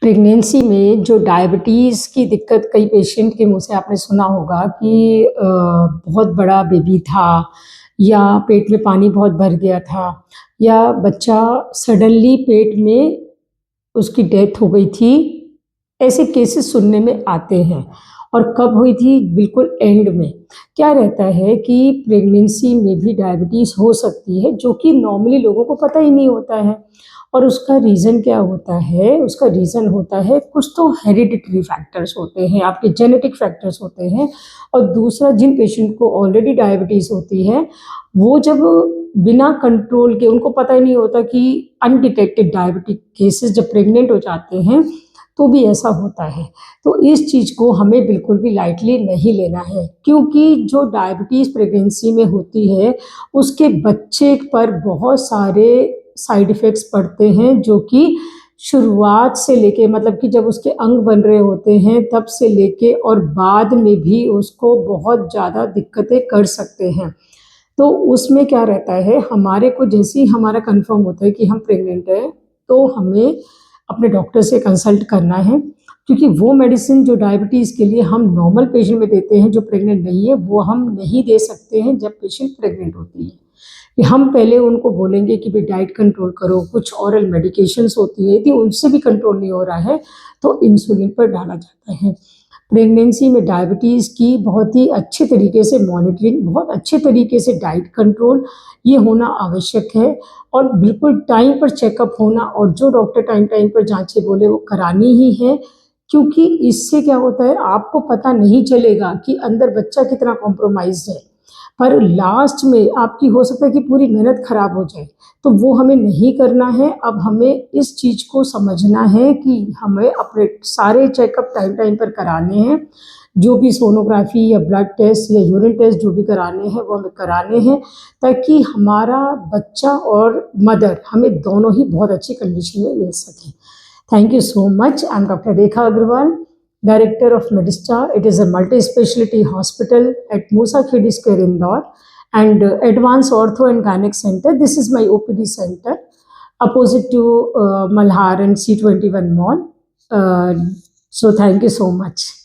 Pregnancy में जो diabetes की दिक्कत कई पेशेंट के मुँह से आपने सुना होगा कि बहुत बड़ा बेबी था या पेट में पानी बहुत भर गया था या बच्चा सडनली पेट में उसकी डेथ हो गई थी। ऐसे केसेस सुनने में आते हैं और कब हुई थी? बिल्कुल एंड में। क्या रहता है कि प्रेगनेंसी में भी डायबिटीज़ हो सकती है जो कि नॉर्मली लोगों को पता ही नहीं होता है। और उसका रीज़न क्या होता है? उसका रीज़न होता है कुछ तो हेरिडिटरी फैक्टर्स होते हैं, आपके जेनेटिक फैक्टर्स होते हैं और दूसरा जिन पेशेंट को ऑलरेडी डायबिटीज़ होती है, वो जब बिना कंट्रोल के उनको पता ही नहीं होता कि अनडिटेक्टेड डायबिटिक केसेस जब प्रेग्नेंट हो जाते हैं, तो भी ऐसा होता है। तो इस चीज़ को हमें बिल्कुल भी लाइटली नहीं लेना है क्योंकि जो डायबिटीज़ प्रेगनेंसी में होती है, उसके बच्चे पर बहुत सारे साइड इफ़ेक्ट्स पड़ते हैं जो कि शुरुआत से लेके मतलब कि जब उसके अंग बन रहे होते हैं तब से लेके और बाद में भी उसको बहुत ज़्यादा दिक्कतें कर सकते हैं। तो उसमें क्या रहता है हमारे को जैसे ही हमारा कन्फर्म होता है कि हम प्रेग्नेंट हैं, तो हमें अपने डॉक्टर से कंसल्ट करना है क्योंकि वो मेडिसिन जो डायबिटीज़ के लिए हम नॉर्मल पेशेंट में देते हैं जो प्रेग्नेंट नहीं है, वो हम नहीं दे सकते हैं जब पेशेंट प्रेग्नेंट होती है। कि हम पहले उनको बोलेंगे कि भई डाइट कंट्रोल करो, कुछ ओरल मेडिकेशंस होती है, यदि उनसे भी कंट्रोल नहीं हो रहा है, तो इंसुलिन पर डाला जाता है। प्रेगनेंसी में डायबिटीज़ की बहुत ही अच्छे तरीके से मॉनिटरिंग, बहुत अच्छे तरीके से डाइट कंट्रोल ये होना आवश्यक है और बिल्कुल टाइम पर चेकअप होना और जो डॉक्टर टाइम-टाइम पर जाँचें बोले वो करानी ही है क्योंकि इससे क्या होता है आपको पता नहीं चलेगा कि अंदर बच्चा कितना कॉम्प्रोमाइज़्ड है। पर लास्ट में आपकी हो सकता है कि पूरी मेहनत खराब हो जाए, तो वो हमें नहीं करना है। अब हमें इस चीज़ को समझना है कि हमें अपने सारे चेकअप टाइम-टाइम पर कराने हैं। जो भी सोनोग्राफ़ी या ब्लड टेस्ट या यूरिन टेस्ट जो भी कराने हैं, वो हमें कराने हैं ताकि हमारा बच्चा और मदर हमें दोनों ही बहुत अच्छी कंडीशन में मिल सकें। Thank you so much. I'm Dr. Rekha Agrawal, Director of Medistar. It is a multi-specialty hospital at Musa Khedi Square, Indore, and Advanced Ortho and Gynec Center. This is my OPD center, opposite to Malhar and C21 Mall. So thank you so much.